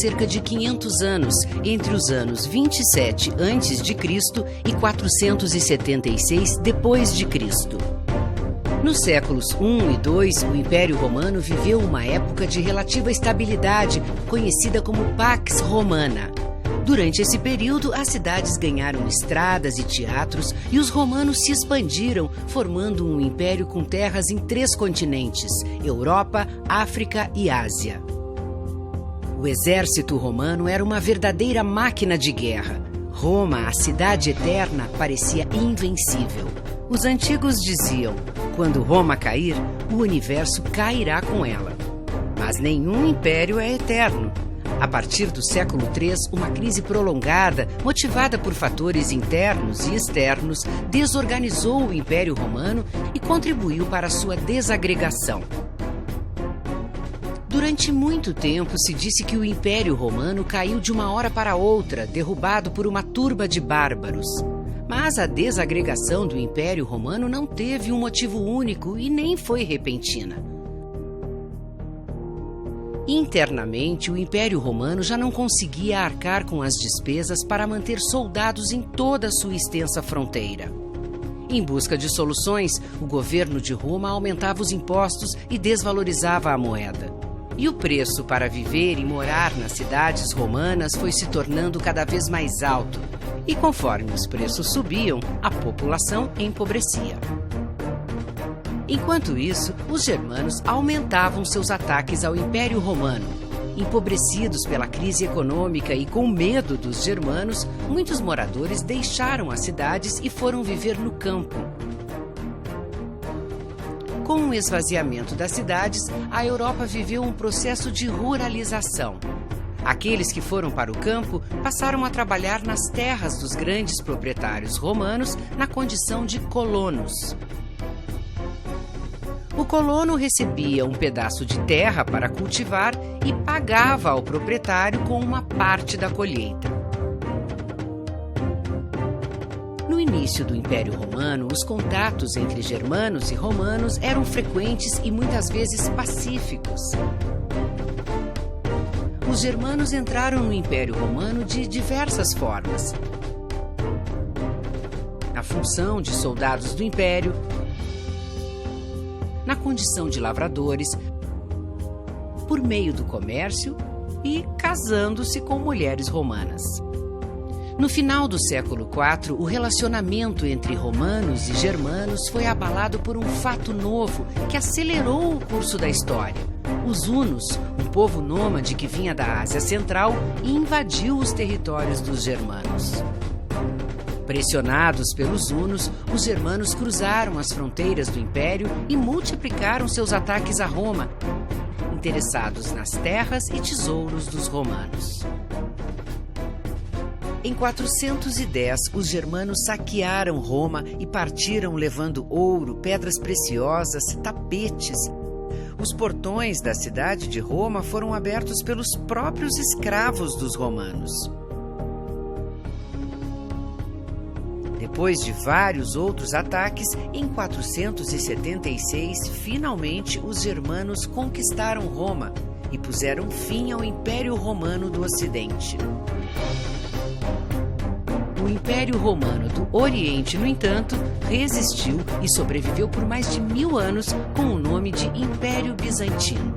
cerca de 500 anos, entre os anos 27 a.C. e 476 d.C. Nos séculos I e II, o Império Romano viveu uma época de relativa estabilidade, conhecida como Pax Romana. Durante esse período, as cidades ganharam estradas e teatros e os romanos se expandiram, formando um império com terras em 3 continentes: Europa, África e Ásia. O exército romano era uma verdadeira máquina de guerra. Roma, a cidade eterna, parecia invencível. Os antigos diziam: quando Roma cair, o universo cairá com ela. Mas nenhum império é eterno. A partir do século III, uma crise prolongada, motivada por fatores internos e externos, desorganizou o Império Romano e contribuiu para sua desagregação. Durante muito tempo se disse que o Império Romano caiu de uma hora para outra, derrubado por uma turba de bárbaros. Mas a desagregação do Império Romano não teve um motivo único e nem foi repentina. Internamente, o Império Romano já não conseguia arcar com as despesas para manter soldados em toda a sua extensa fronteira. Em busca de soluções, o governo de Roma aumentava os impostos e desvalorizava a moeda. E o preço para viver e morar nas cidades romanas foi se tornando cada vez mais alto. E conforme os preços subiam, a população empobrecia. Enquanto isso, os germanos aumentavam seus ataques ao Império Romano. Empobrecidos pela crise econômica e com medo dos germanos, muitos moradores deixaram as cidades e foram viver no campo. Com o esvaziamento das cidades, a Europa viveu um processo de ruralização. Aqueles que foram para o campo passaram a trabalhar nas terras dos grandes proprietários romanos na condição de colonos. O colono recebia um pedaço de terra para cultivar e pagava ao proprietário com uma parte da colheita. No início do Império Romano, os contatos entre germanos e romanos eram frequentes e muitas vezes pacíficos. Os germanos entraram no Império Romano de diversas formas. Na função de soldados do Império, na condição de lavradores, por meio do comércio e casando-se com mulheres romanas. No final do século IV, o relacionamento entre romanos e germanos foi abalado por um fato novo que acelerou o curso da história. Os hunos, um povo nômade que vinha da Ásia Central e invadiu os territórios dos germanos. Pressionados pelos hunos, os germanos cruzaram as fronteiras do império e multiplicaram seus ataques a Roma, interessados nas terras e tesouros dos romanos. Em 410, os germanos saquearam Roma e partiram levando ouro, pedras preciosas, tapetes. Os portões da cidade de Roma foram abertos pelos próprios escravos dos romanos. Depois de vários outros ataques, em 476, finalmente os germanos conquistaram Roma e puseram fim ao Império Romano do Ocidente. O Império Romano do Oriente, no entanto, resistiu e sobreviveu por mais de 1000 anos com o nome de Império Bizantino.